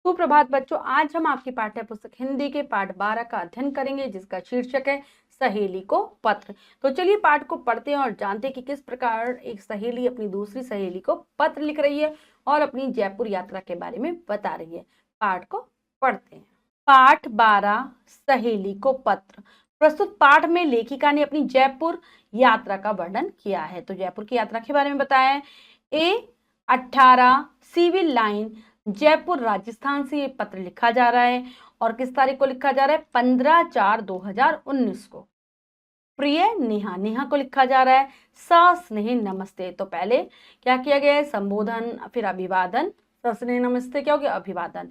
सुप्रभात बच्चों, आज हम आपकी पाठ्य पुस्तक हिंदी के पाठ 12 का अध्ययन करेंगे, जिसका शीर्षक है सहेली को पत्र। तो चलिए पाठ को पढ़ते हैं और जानते हैं कि किस प्रकार एक सहेली अपनी दूसरी सहेली को पत्र लिख रही है और अपनी जयपुर यात्रा के बारे में बता रही है। पाठ को पढ़ते हैं। पाठ 12 सहेली को पत्र। प्रस्तुत पाठ में लेखिका ने अपनी जयपुर यात्रा का वर्णन किया है। तो जयपुर की यात्रा के बारे में बताया है। A18 civil line Jaipur Rajasthan से ये पत्र लिखा जा रहा है और किस तारीख को लिखा जा रहा है? 15/4/2019 को। प्रिय नेहा, नेहा को लिखा जा रहा है। सस्नेह नमस्ते। तो पहले क्या किया गया है? संबोधन, फिर अभिवादन। सस्नेह नमस्ते क्या हो गया? अभिवादन।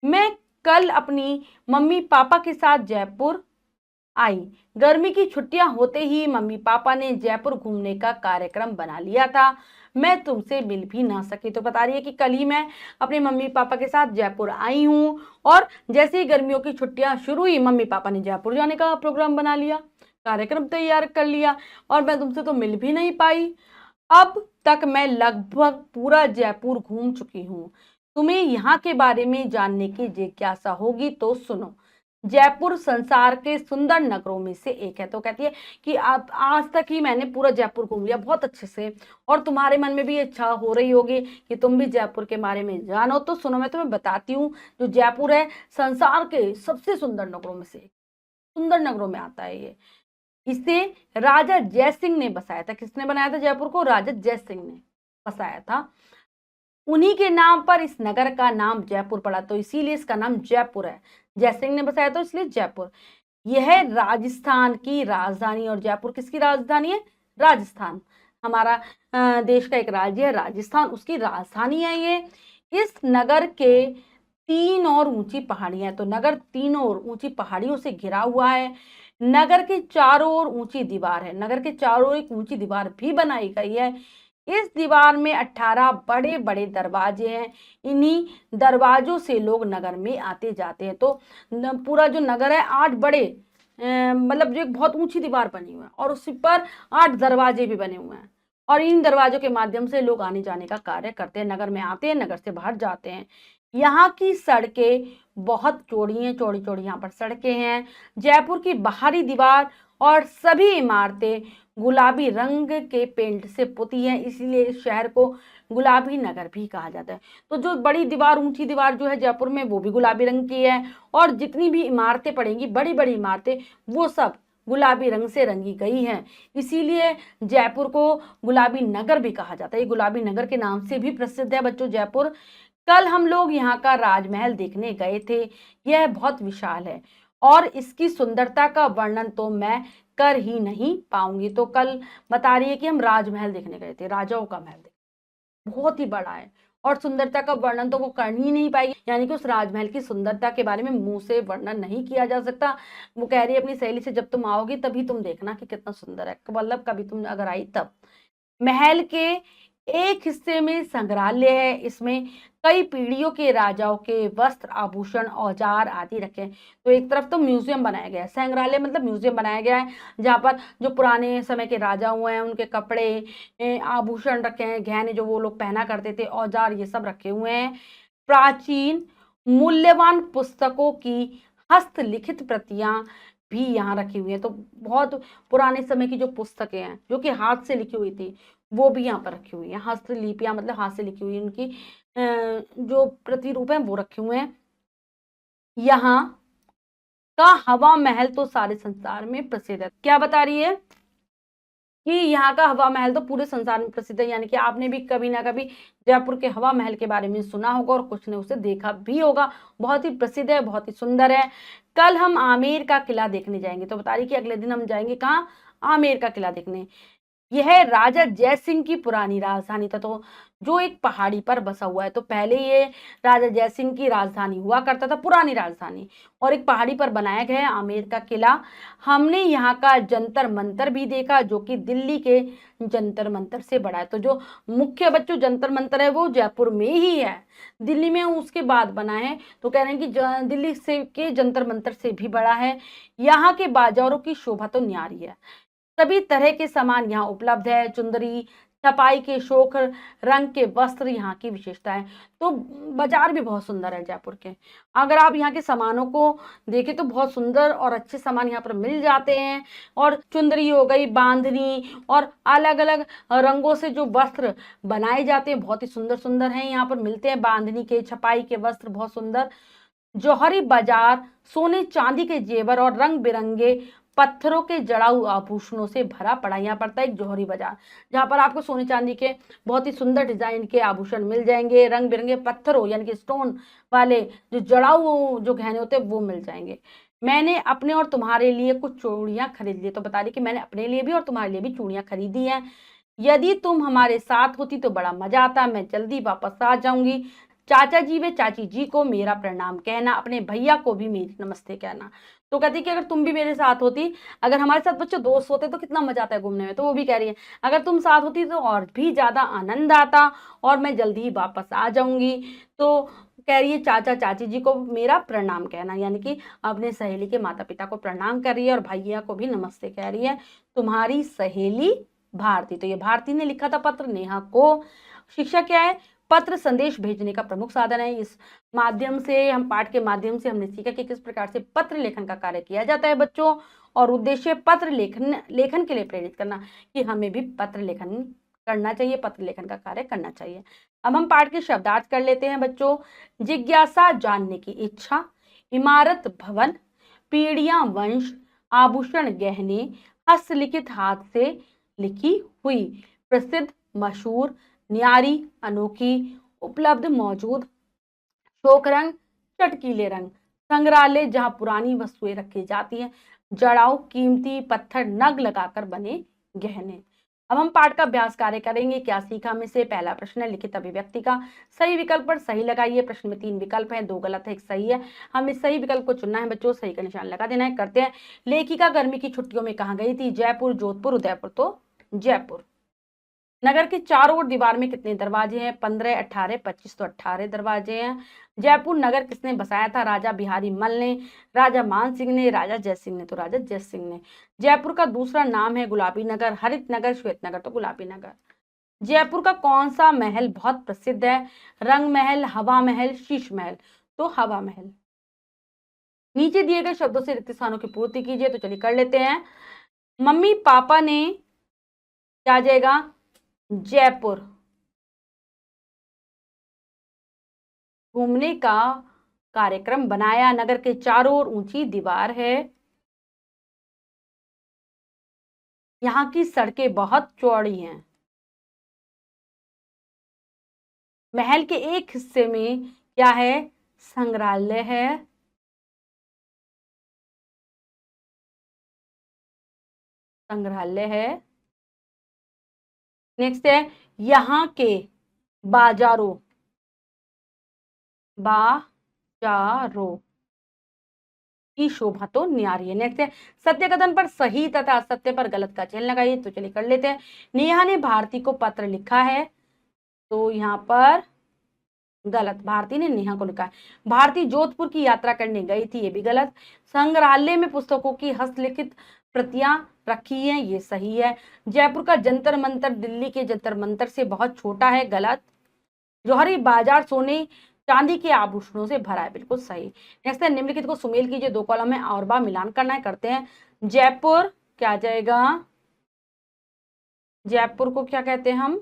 मैं कल अपनी मम्मी पापा के साथ जयपुर आई। गर्मी की छुट्टियां होते ही मम्मी पापा ने जयपुर घूमने का कार्यक्रम बना लिया था। मैं तुमसे मिल भी ना सकी। तो बता रही है कि कल ही मैं अपने मम्मी पापा के साथ जयपुर आई हूँ और जैसे ही गर्मियों की छुट्टियां शुरू हुई, मम्मी पापा ने जयपुर जाने का प्रोग्राम बना लिया, कार्यक्रम तैयार कर लिया और मैं तुमसे तो मिल भी नहीं पाई। अब तक मैं लगभग पूरा जयपुर घूम चुकी हूँ। तुम्हें यहाँ के बारे में जानने की जिज्ञासा होगी तो सुनो। जयपुर संसार के सुंदर नगरों में से एक है। तो कहती है कि आप आज तक ही मैंने पूरा जयपुर घूम लिया बहुत अच्छे से, और तुम्हारे मन में भी इच्छा हो रही होगी कि तुम भी जयपुर के बारे में जानो। तो सुनो, मैं तुम्हें बताती हूँ। जो जयपुर है संसार के सबसे सुंदर नगरों में से, सुंदर नगरों में आता है ये। इसे राजा जयसिंह ने बसाया था। किसने बनाया था जयपुर को? राजा जयसिंह ने बसाया था। उन्हीं के नाम पर इस नगर का नाम जयपुर पड़ा, तो इसीलिए इसका नाम जयपुर है। जयसिंह ने बसाया तो इसलिए जयपुर। यह राजस्थान की राजधानी, और जयपुर किसकी राजधानी है? राजस्थान। हमारा देश का एक राज्य है राजस्थान, उसकी राजधानी है ये। इस नगर के 3 और ऊंची पहाड़ियां हैं। तो नगर 3 और ऊंची पहाड़ियों से घिरा हुआ है। नगर के चारों ओर ऊंची दीवार है। नगर के चारों ओर एक ऊंची दीवार भी बनाई गई है। इस दीवार में 18 बड़े बड़े दरवाजे हैं। इन्हीं दरवाजों से लोग नगर में आते जाते हैं। तो पूरा जो नगर है 8 बड़े मतलब जो एक बहुत ऊंची दीवार बनी हुई है और उसी पर 8 दरवाजे भी बने हुए हैं, और इन दरवाजों के माध्यम से लोग आने जाने का कार्य करते हैं। नगर में आते हैं, नगर से बाहर जाते हैं। यहाँ की सड़कें बहुत चौड़ी हैं, चौड़ी चौड़ी यहाँ पर सड़कें हैं। जयपुर की बाहरी दीवार और सभी इमारतें गुलाबी रंग के पेंट से पुती हैं, इसीलिए इस शहर को गुलाबी नगर भी कहा जाता है। तो जो बड़ी दीवार, ऊंची दीवार जो है जयपुर में, वो भी गुलाबी रंग की है, और जितनी भी इमारतें पड़ेंगी, बड़ी बड़ी इमारतें, वो सब गुलाबी रंग से रंगी गई हैं। इसीलिए जयपुर को गुलाबी नगर भी कहा जाता है। ये गुलाबी नगर के नाम से भी प्रसिद्ध है बच्चों जयपुर। कल हम लोग यहाँ का राजमहल देखने गए थे। यह बहुत विशाल है और इसकी सुंदरता का वर्णन तो मैं कर ही नहीं पाऊंगी। तो कल बता रही है कि हम राजमहल देखने गए थे, राजाओं का महल, बहुत ही बड़ा है और सुंदरता का वर्णन तो वो कर ही नहीं पाएगी। यानी कि उस राजमहल की सुंदरता के बारे में मुंह से वर्णन नहीं किया जा सकता। वो कह रही है अपनी सहेली से, जब तुम आओगी तभी तुम देखना कि कितना सुंदर है, मतलब कभी तुम अगर आई तब। महल के एक हिस्से में संग्रहालय है। इसमें कई पीढ़ियों के राजाओं के वस्त्र, आभूषण, औजार आदि रखे हैं। तो एक तरफ तो म्यूजियम बनाया गया है, संग्रहालय मतलब म्यूजियम बनाया गया है, जहाँ पर जो पुराने समय के राजा हुए हैं उनके कपड़े, आभूषण रखे हैं, गहने जो वो लोग पहना करते थे, औजार, ये सब रखे हुए हैं। प्राचीन मूल्यवान पुस्तकों की हस्तलिखित प्रतियां भी यहाँ रखी हुई है। तो बहुत पुराने समय की जो पुस्तकें हैं जो कि हाथ से लिखी हुई थी, वो भी यहाँ पर रखी हुई है। हस्तलिपियां मतलब हाथ से लिखी हुई उनकी जो प्रतिरूप हैं वो रखे हुए हैं। यहाँ का हवा महल तो सारे संसार में प्रसिद्ध है। क्या बता रही है कि यहाँ का हवा महल तो पूरे संसार में प्रसिद्ध है। यानी कि आपने भी कभी ना कभी जयपुर के हवा महल के बारे में सुना होगा और कुछ ने उसे देखा भी होगा। बहुत ही प्रसिद्ध है, बहुत ही सुंदर है। कल हम आमेर का किला देखने जाएंगे। तो बता रही कि अगले दिन हम जाएंगे कहाँ? आमेर का किला देखने। यह राजा जयसिंह की पुरानी राजधानी था, तो जो एक पहाड़ी पर बसा हुआ है। तो पहले ये राजा जयसिंह की राजधानी हुआ करता था, पुरानी राजधानी, और एक पहाड़ी पर बनाया गया है आमेर का किला। हमने यहाँ का जंतर मंतर भी देखा, जो कि दिल्ली के जंतर मंतर से बड़ा है। तो जो मुख्य बच्चों जंतर मंतर है वो जयपुर में ही है, दिल्ली में उसके बाद बना है। तो कह रहे हैं कि दिल्ली से के जंतर मंतर से भी बड़ा है। यहाँ के बाजारों की शोभा तो न्यारी है। सभी तरह के सामान यहाँ उपलब्ध है। चुंदरी, छपाई के शोख, रंग के वस्त्र यहाँ की विशेषता है। तो बाजार भी बहुत सुंदर है जयपुर के। अगर आप यहाँ के सामानों को देखें तो बहुत सुंदर और अच्छे सामान यहाँ पर मिल जाते हैं। और चुंदरी हो गई, बांधनी और अलग अलग रंगों से जो वस्त्र बनाए जाते हैं बहुत ही सुंदर सुंदर हैं, यहाँ पर मिलते हैं। बांधनी के, छपाई के वस्त्र बहुत सुंदर। जौहरी बाजार सोने चांदी के जेवर और रंग बिरंगे पत्थरों के जड़ाऊ आभूषणों से भरा पड़ा। यहाँ पड़ता है एक जौहरी बाजार, जहां पर आपको सोने चांदी के बहुत ही सुंदर डिजाइन के आभूषण मिल जाएंगे, रंग बिरंगे पत्थरों यानी कि स्टोन वाले जो जड़ाऊ जो गहने होते हैं वो मिल जाएंगे। मैंने अपने और तुम्हारे लिए कुछ चूड़ियां खरीद ली। तो बता रही कि मैंने अपने लिए भी और तुम्हारे लिए भी चूड़ियां खरीदी हैं। यदि तुम हमारे साथ होती तो बड़ा मजा आता, मैं जल्दी वापस आ जाऊंगी। चाचा जी व चाची जी को मेरा प्रणाम कहना, अपने भैया को भी मेरी नमस्ते कहना। तो कहती कि अगर तुम भी मेरे साथ होती, अगर हमारे साथ बच्चे दोस्त होते तो कितना मजा आता है घूमने में। तो वो भी कह रही है अगर तुम साथ होती तो और भी ज्यादा आनंद आता और मैं जल्दी ही वापस आ जाऊंगी। तो कह रही है चाचा चाची जी को मेरा प्रणाम कहना, यानी कि अपने सहेली के माता पिता को प्रणाम कर रही है और भैया को भी नमस्ते कह रही है। तुम्हारी सहेली भारती। तो ये भारती ने लिखा था पत्र नेहा को। शिक्षा क्या है? पत्र संदेश भेजने का प्रमुख साधन है। इस माध्यम से हम पाठ के माध्यम से हमने सीखा कि किस प्रकार से पत्र लेखन का कार्य किया जाता है बच्चों। और उद्देश्य पत्र लेखन के लिए प्रेरित करना, कि हमें भी पत्र लेखन करना चाहिए, पत्र लेखन का कार्य करना चाहिए। अब हम पाठ के शब्दार्थ कर लेते हैं बच्चों। जिज्ञासा जानने की इच्छा, इमारत भवन, पीढ़ियां वंश, आभूषण गहने, हस्तलिखित हाथ से लिखी हुई, प्रसिद्ध मशहूर, न्यारी अनोखी, उपलब्ध मौजूद, शोक रंग चटकीले रंग, संग्रहालय जहां पुरानी वस्तुएं रखी जाती हैं, जड़ाऊ कीमती पत्थर नग लगाकर बने गहने। अब हम पाठ का अभ्यास कार्य करेंगे। क्या सीखा में से? पहला प्रश्न है लिखित अभिव्यक्ति का सही विकल्प पर सही लगाइए। प्रश्न में 3 विकल्प हैं, 2 गलत है, 1 सही है। हमें सही विकल्प को चुनना है बच्चों, सही का निशान लगा देना है। करते हैं। लेखिका गर्मी की छुट्टियों में कहाँ गई थी? जयपुर, जोधपुर, उदयपुर। तो जयपुर। नगर के चारों ओर दीवार में कितने दरवाजे हैं? 15, 18, 25। तो 18 दरवाजे हैं। जयपुर नगर किसने बसाया था? राजा बिहारी मल ने, राजा मान सिंह ने, राजा जय सिंह ने। तो राजा जय सिंह ने। जयपुर का दूसरा नाम है गुलाबी नगर, हरित नगर, श्वेत नगर। तो गुलाबी नगर। जयपुर का कौन सा महल बहुत प्रसिद्ध है? रंग महल, हवा महल, शीश महल। तो हवा महल। नीचे दिए गए शब्दों से रिक्त स्थानों की पूर्ति कीजिए। तो चलिए कर लेते हैं। मम्मी पापा ने क्या आ जाएगा? जयपुर घूमने का कार्यक्रम बनाया। नगर के चारों ओर ऊंची दीवार है। यहाँ की सड़कें बहुत चौड़ी हैं। महल के एक हिस्से में क्या है? संग्रहालय है। संग्रहालय है। नेक्स्ट है यहाँ के बाजारों की शोभा तो न्यारी है। नेक्स्ट है सत्य कथन पर सही तथा असत्य पर गलत का चयन लगाइए। तो चलिए कर लेते हैं। नेहा ने भारती को पत्र लिखा है। तो यहाँ पर गलत, भारती ने नेहा को लिखा है। भारती जोधपुर की यात्रा करने गई थी, ये भी गलत। संग्रहालय में पुस्तकों की हस्तलिखित प्रतियां रखी हैं, ये सही है। जयपुर का जंतर मंतर दिल्ली के जंतर मंतर से बहुत छोटा है, गलत। जौहरी बाजार सोने चांदी के आभूषणों से भरा है, बिल्कुल सही। नेक्स्ट है निम्नलिखित को सुमेल कीजिए। 2 कॉलम में और बार मिलान करना है। करते हैं। जयपुर क्या आ जाएगा? जयपुर को क्या कहते हैं हम?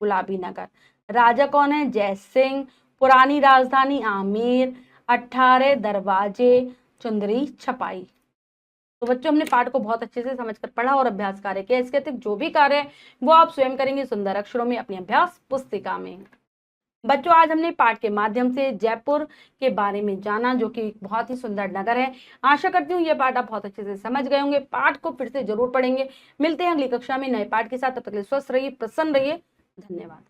गुलाबी नगर। राजा कौन है? जय सिंह। पुरानी राजधानी आमेर। 18 दरवाजे, चुंदरी, छपाई। तो बच्चों हमने पाठ को बहुत अच्छे से समझकर पढ़ा और अभ्यास कार्य किया। इसके अतिरिक्त जो भी कार्य है वो आप स्वयं करेंगे सुंदर अक्षरों में अपनी अभ्यास पुस्तिका में। बच्चों आज हमने पाठ के माध्यम से जयपुर के बारे में जाना, जो कि बहुत ही सुंदर नगर है। आशा करती हूँ यह पाठ आप बहुत अच्छे से समझ गए होंगे। पाठ को फिर से जरूर पढ़ेंगे। मिलते हैं अगली कक्षा में नए पाठ के साथ। तब तक के लिए स्वस्थ रहिए, प्रसन्न रहिए। धन्यवाद।